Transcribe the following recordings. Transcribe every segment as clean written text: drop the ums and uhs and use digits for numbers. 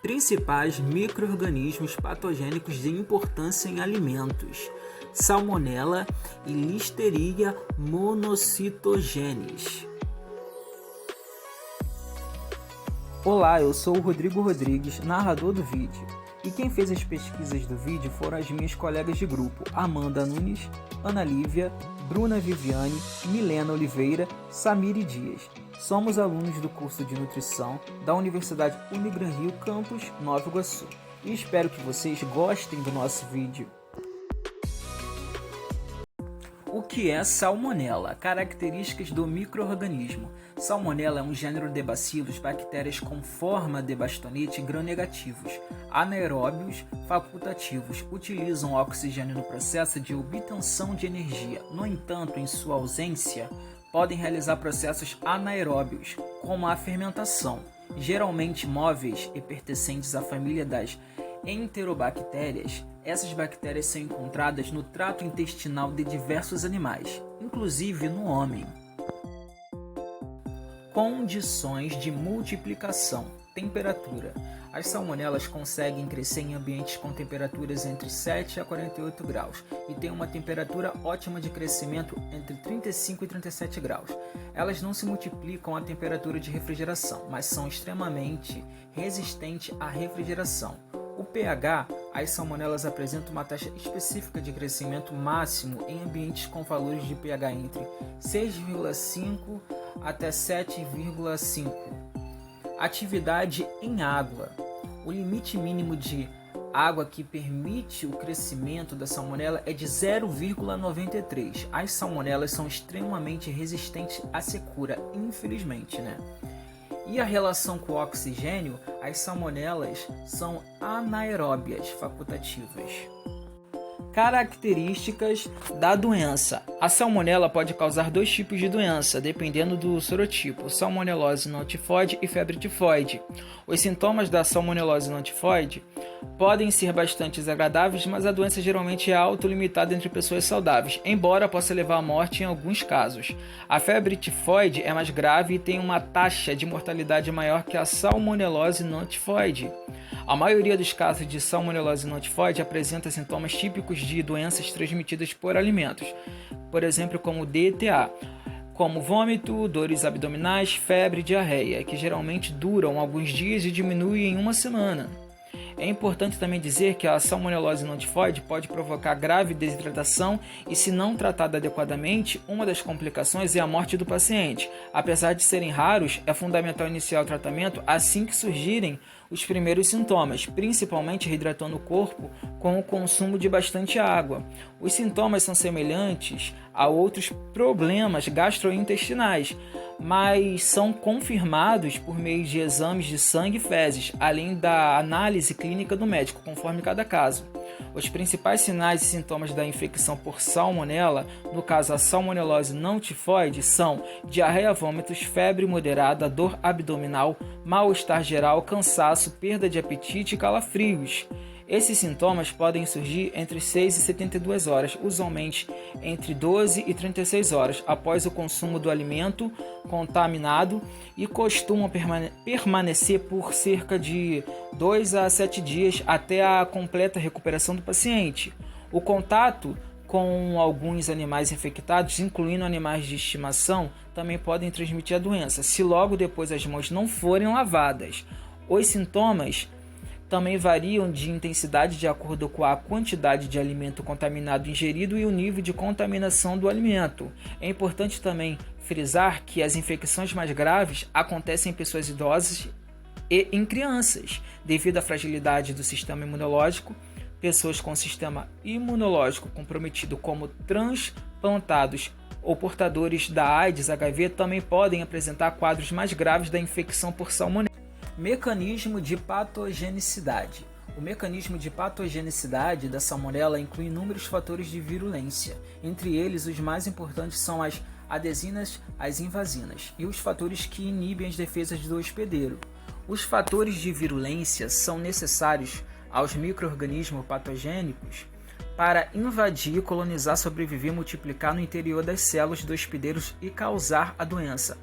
Principais micro-organismos patogênicos de importância em alimentos: Salmonella e Listeria monocytogenes. Olá, eu sou o Rodrigo Rodrigues, narrador do vídeo. E quem fez as pesquisas do vídeo foram as minhas colegas de grupo, Amanda Nunes, Ana Lívia, Bruna Viviane, Milena Oliveira, Samiri Dias. Somos alunos do curso de nutrição da Universidade Unigran Rio, campus Nova Iguaçu. E espero que vocês gostem do nosso vídeo. O que é Salmonella? Características do micro-organismo. Salmonella é um gênero de bacilos, bactérias com forma de bastonete gram-negativos, anaeróbios facultativos, utilizam oxigênio no processo de obtenção de energia. No entanto, em sua ausência, podem realizar processos anaeróbios, como a fermentação, geralmente móveis e pertencentes à família das enterobactérias. Essas bactérias são encontradas no trato intestinal de diversos animais, inclusive no homem. Condições de multiplicação. Temperatura. As salmonelas conseguem crescer em ambientes com temperaturas entre 7 a 48 graus e têm uma temperatura ótima de crescimento entre 35 e 37 graus. Elas não se multiplicam à temperatura de refrigeração, mas são extremamente resistentes à refrigeração. O pH, as salmonelas apresentam uma taxa específica de crescimento máximo em ambientes com valores de pH entre 6,5 até 7,5. Atividade em água. O limite mínimo de água que permite o crescimento da salmonela é de 0,93. As salmonelas são extremamente resistentes à secura, infelizmente, E a relação com o oxigênio, as salmonelas são anaeróbias facultativas. Características da doença. A salmonela pode causar dois tipos de doença, dependendo do sorotipo: salmonelose não tifoide e febre tifoide. Os sintomas da salmonelose não tifoide podem ser bastante desagradáveis, mas a doença geralmente é autolimitada entre pessoas saudáveis, embora possa levar à morte em alguns casos. A febre tifoide é mais grave e tem uma taxa de mortalidade maior que a salmonelose não tifoide. A maioria dos casos de salmonelose não tifoide apresenta sintomas típicos de doenças transmitidas por alimentos, por exemplo, como DTA, como vômito, dores abdominais, febre e diarreia, que geralmente duram alguns dias e diminuem em uma semana. É importante também dizer que a salmonelose não tifoide pode provocar grave desidratação e, se não tratada adequadamente, uma das complicações é a morte do paciente. Apesar de serem raros, é fundamental iniciar o tratamento assim que surgirem os primeiros sintomas, principalmente reidratando o corpo com o consumo de bastante água. Os sintomas são semelhantes a outros problemas gastrointestinais, mas são confirmados por meio de exames de sangue e fezes, além da análise clínica do médico, conforme cada caso. Os principais sinais e sintomas da infecção por salmonela, no caso a salmonelose não tifoide, são diarreia, vômitos, febre moderada, dor abdominal, mal-estar geral, cansaço, perda de apetite e calafrios. Esses sintomas podem surgir entre 6 e 72 horas, usualmente entre 12 e 36 horas após o consumo do alimento contaminado e costumam permanecer por cerca de 2 a 7 dias até a completa recuperação do paciente. O contato com alguns animais infectados, incluindo animais de estimação, também podem transmitir a doença, se logo depois as mãos não forem lavadas. Os sintomas também variam de intensidade de acordo com a quantidade de alimento contaminado ingerido e o nível de contaminação do alimento. É importante também frisar que as infecções mais graves acontecem em pessoas idosas e em crianças, devido à fragilidade do sistema imunológico. Pessoas com sistema imunológico comprometido, como transplantados ou portadores da AIDS, HIV, também podem apresentar quadros mais graves da infecção por salmonela. Mecanismo de patogenicidade. O mecanismo de patogenicidade da salmonela inclui inúmeros fatores de virulência. Entre eles, os mais importantes são as adesinas, as invasinas e os fatores que inibem as defesas do hospedeiro. Os fatores de virulência são necessários aos micro-organismos patogênicos para invadir, colonizar, sobreviver e multiplicar no interior das células dos hospedeiros e causar a doença.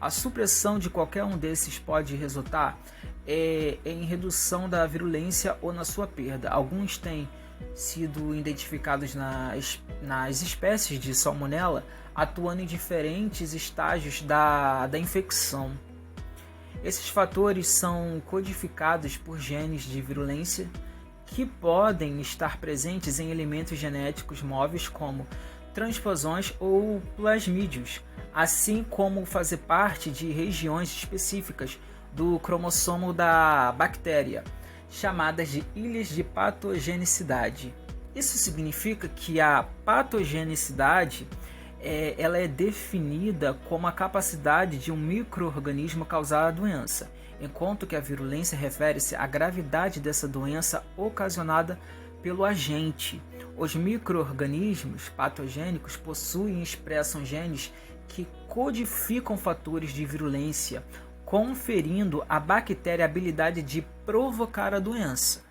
A supressão de qualquer um desses pode resultar em redução da virulência ou na sua perda. Alguns têm sido identificados nas espécies de salmonela, atuando em diferentes estágios da infecção. Esses fatores são codificados por genes de virulência que podem estar presentes em elementos genéticos móveis como transposões ou plasmídios, assim como fazer parte de regiões específicas do cromossomo da bactéria, chamadas de ilhas de patogenicidade. Isso significa que a patogenicidade ela é definida como a capacidade de um micro-organismo causar a doença, enquanto que a virulência refere-se à gravidade dessa doença ocasionada pelo agente. Os micro-organismos patogênicos possuem e expressam genes que codificam fatores de virulência, conferindo à bactéria a habilidade de provocar a doença.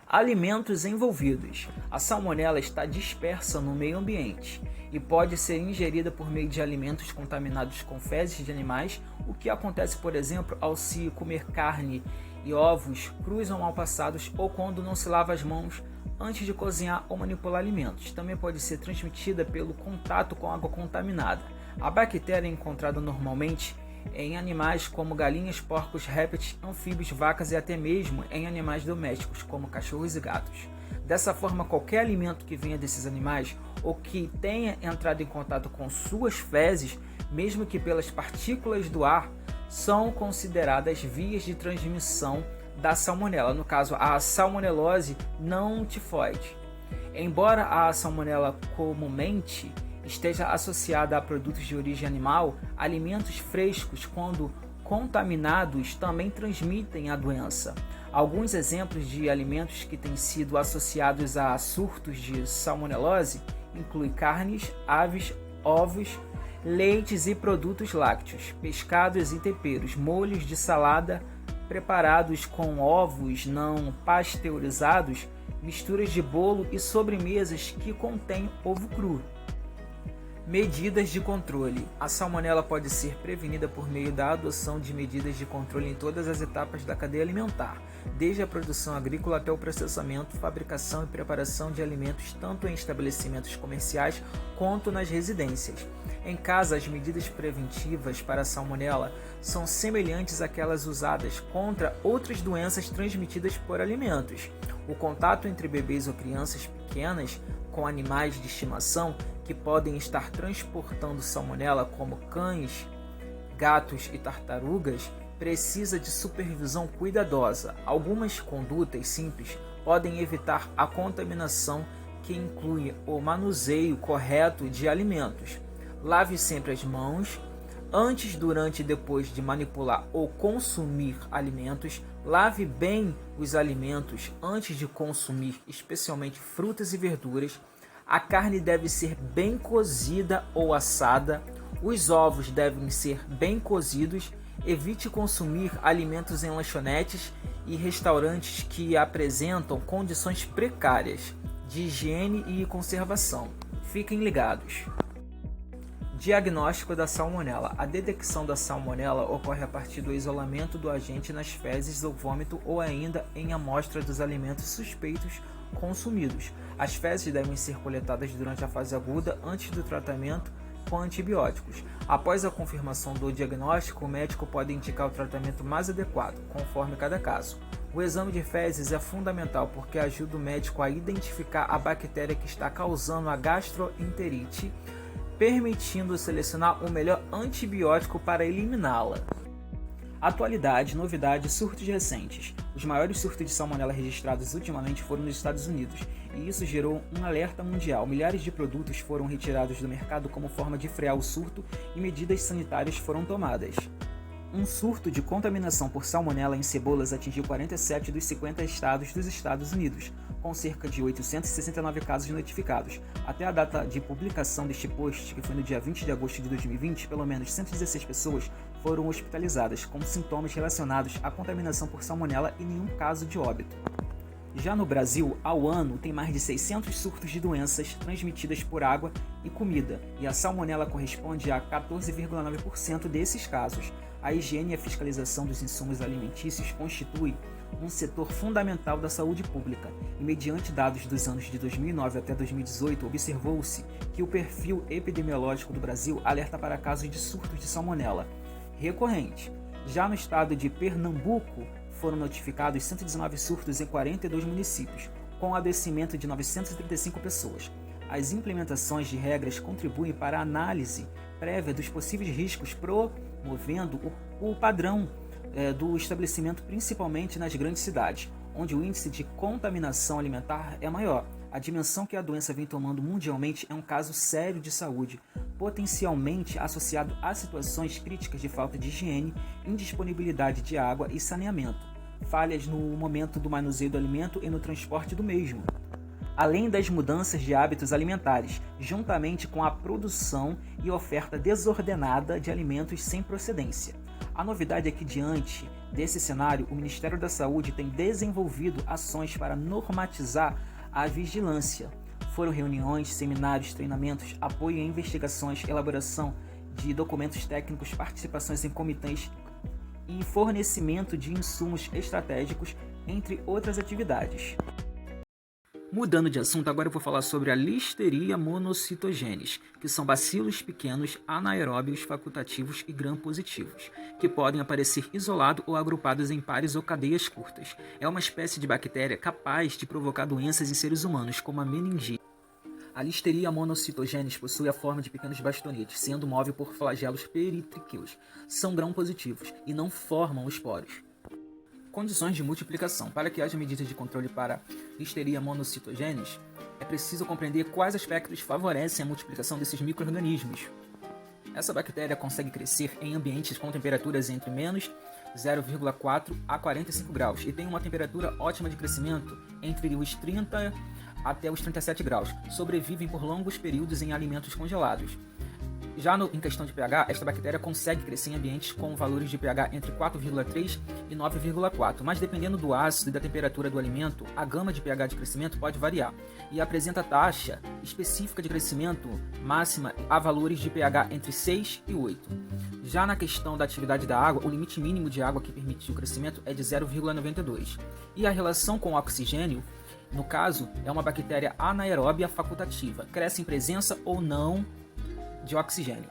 Alimentos envolvidos. A salmonela está dispersa no meio ambiente e pode ser ingerida por meio de alimentos contaminados com fezes de animais, o que acontece, por exemplo, ao se comer carne e ovos crus ou mal passados, ou quando não se lava as mãos antes de cozinhar ou manipular alimentos. Também pode ser transmitida pelo contato com água contaminada. A bactéria é encontrada normalmente em animais como galinhas, porcos, répteis, anfíbios, vacas e até mesmo em animais domésticos como cachorros e gatos. Dessa forma, qualquer alimento que venha desses animais ou que tenha entrado em contato com suas fezes, mesmo que pelas partículas do ar, são consideradas vias de transmissão da salmonela, no caso a salmonelose não tifoide. Embora a salmonela comumente esteja associada a produtos de origem animal, alimentos frescos, quando contaminados, também transmitem a doença. Alguns exemplos de alimentos que têm sido associados a surtos de salmonelose incluem carnes, aves, ovos, leites e produtos lácteos, pescados e temperos, molhos de salada preparados com ovos não pasteurizados, misturas de bolo e sobremesas que contêm ovo cru. Medidas de controle. A salmonela pode ser prevenida por meio da adoção de medidas de controle em todas as etapas da cadeia alimentar, desde a produção agrícola até o processamento, fabricação e preparação de alimentos, tanto em estabelecimentos comerciais quanto nas residências. Em casa, as medidas preventivas para a salmonela são semelhantes àquelas usadas contra outras doenças transmitidas por alimentos. O contato entre bebês ou crianças pequenas com animais de estimação que podem estar transportando salmonela, como cães, gatos e tartarugas, precisa de supervisão cuidadosa. Algumas condutas simples podem evitar a contaminação, que inclui o manuseio correto de alimentos. Lave sempre as mãos antes, durante e depois de manipular ou consumir alimentos. Lave bem os alimentos antes de consumir, especialmente frutas e verduras. A carne deve ser bem cozida ou assada. Os ovos devem ser bem cozidos. Evite consumir alimentos em lanchonetes e restaurantes que apresentam condições precárias de higiene e conservação. Fiquem ligados. Diagnóstico da salmonela. A detecção da salmonela ocorre a partir do isolamento do agente nas fezes ou vômito, ou ainda em amostra dos alimentos suspeitos consumidos. As fezes devem ser coletadas durante a fase aguda, antes do tratamento com antibióticos. Após a confirmação do diagnóstico, o médico pode indicar o tratamento mais adequado, conforme cada caso. O exame de fezes é fundamental porque ajuda o médico a identificar a bactéria que está causando a gastroenterite, permitindo selecionar o melhor antibiótico para eliminá-la. Atualidade, novidades, surtos recentes. Os maiores surtos de salmonela registrados ultimamente foram nos Estados Unidos, e isso gerou um alerta mundial. Milhares de produtos foram retirados do mercado como forma de frear o surto e medidas sanitárias foram tomadas. Um surto de contaminação por salmonela em cebolas atingiu 47 dos 50 estados dos Estados Unidos, com cerca de 869 casos notificados. Até a data de publicação deste post, que foi no dia 20 de agosto de 2020, pelo menos 116 pessoas foram hospitalizadas com sintomas relacionados à contaminação por salmonela e nenhum caso de óbito. Já no Brasil, ao ano, tem mais de 600 surtos de doenças transmitidas por água e comida, e a salmonela corresponde a 14,9% desses casos. A higiene e a fiscalização dos insumos alimentícios constitui um setor fundamental da saúde pública, e mediante dados dos anos de 2009 até 2018, observou-se que o perfil epidemiológico do Brasil alerta para casos de surtos de salmonela recorrente. Já no estado de Pernambuco, foram notificados 119 surtos em 42 municípios, com adoecimento de 935 pessoas. As implementações de regras contribuem para a análise prévia dos possíveis riscos, promovendo o padrão do estabelecimento, principalmente nas grandes cidades, onde o índice de contaminação alimentar é maior. A dimensão que a doença vem tomando mundialmente é um caso sério de saúde, potencialmente associado a situações críticas de falta de higiene, indisponibilidade de água e saneamento, falhas no momento do manuseio do alimento e no transporte do mesmo, além das mudanças de hábitos alimentares, juntamente com a produção e oferta desordenada de alimentos sem procedência. A novidade é que, diante desse cenário, o Ministério da Saúde tem desenvolvido ações para normatizar a vigilância. Foram reuniões, seminários, treinamentos, apoio em investigações, elaboração de documentos técnicos, participações em comitês e fornecimento de insumos estratégicos, entre outras atividades. Mudando de assunto, agora eu vou falar sobre a Listeria monocytogenes, que são bacilos pequenos anaeróbios facultativos e gram-positivos, que podem aparecer isolados ou agrupados em pares ou cadeias curtas. É uma espécie de bactéria capaz de provocar doenças em seres humanos, como a meningite. A Listeria monocytogenes possui a forma de pequenos bastonetes, sendo móvel por flagelos peritriqueus. São gram-positivos e não formam esporos. Condições de multiplicação. Para que haja medidas de controle para Listeria monocytogenes, é preciso compreender quais aspectos favorecem a multiplicação desses micro-organismos. Essa bactéria consegue crescer em ambientes com temperaturas entre menos 0,4 a 45 graus e tem uma temperatura ótima de crescimento entre os 30 até os 37 graus. Sobrevivem por longos períodos em alimentos congelados. Já em questão de pH, esta bactéria consegue crescer em ambientes com valores de pH entre 4,3 e 9,4, mas dependendo do ácido e da temperatura do alimento, a gama de pH de crescimento pode variar e apresenta taxa específica de crescimento máxima a valores de pH entre 6 e 8. Já na questão da atividade da água, o limite mínimo de água que permite o crescimento é de 0,92. E a relação com o oxigênio, no caso, é uma bactéria anaeróbia facultativa, cresce em presença ou não de oxigênio.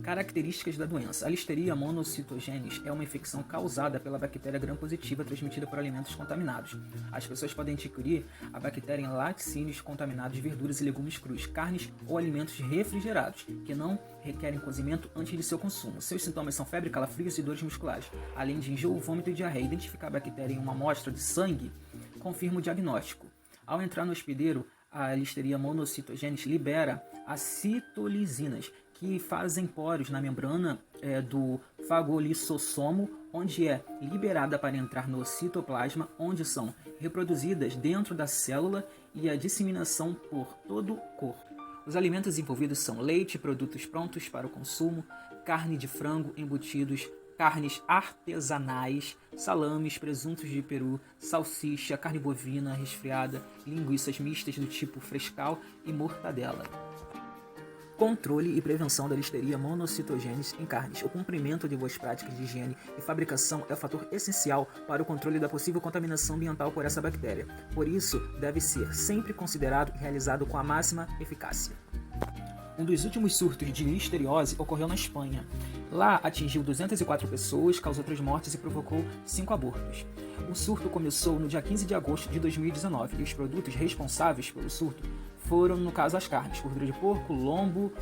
Características da doença. A Listeria monocytogenes é uma infecção causada pela bactéria gram-positiva transmitida por alimentos contaminados. As pessoas podem adquirir a bactéria em laticínios contaminados, verduras e legumes crus, carnes ou alimentos refrigerados, que não requerem cozimento antes de seu consumo. Seus sintomas são febre, calafrios e dores musculares, além de enjoo, vômito e diarreia. Identificar a bactéria em uma amostra de sangue confirma o diagnóstico. Ao entrar no hospedeiro, a Listeria monocytogenes libera as citolisinas, que fazem poros na membrana do fagolissossomo, onde é liberada para entrar no citoplasma, onde são reproduzidas dentro da célula e a disseminação por todo o corpo. Os alimentos envolvidos são leite, produtos prontos para o consumo, carne de frango, embutidos, carnes artesanais, salames, presuntos de peru, salsicha, carne bovina resfriada, linguiças mistas do tipo frescal e mortadela. Controle e prevenção da Listeria monocytogenes em carnes. O cumprimento de boas práticas de higiene e fabricação é o fator essencial para o controle da possível contaminação ambiental por essa bactéria. Por isso, deve ser sempre considerado e realizado com a máxima eficácia. Um dos últimos surtos de listeriose ocorreu na Espanha. Lá atingiu 204 pessoas, causou 3 mortes e provocou 5 abortos. O surto começou no dia 15 de agosto de 2019 e os produtos responsáveis pelo surto foram, no caso, as carnes, gordura de porco, lombo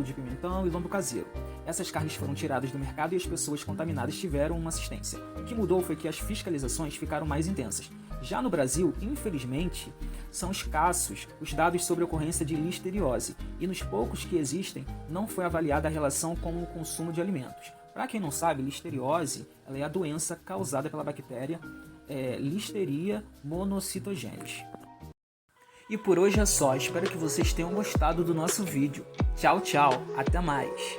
de pimentão e lombo caseiro. Essas carnes foram tiradas do mercado e as pessoas contaminadas tiveram uma assistência. O que mudou foi que as fiscalizações ficaram mais intensas. Já no Brasil, infelizmente, são escassos os dados sobre a ocorrência de listeriose e nos poucos que existem não foi avaliada a relação com o consumo de alimentos. Para quem não sabe, listeriose ela é a doença causada pela bactéria Listeria monocytogenes. E por hoje é só, espero que vocês tenham gostado do nosso vídeo. Tchau, tchau, até mais!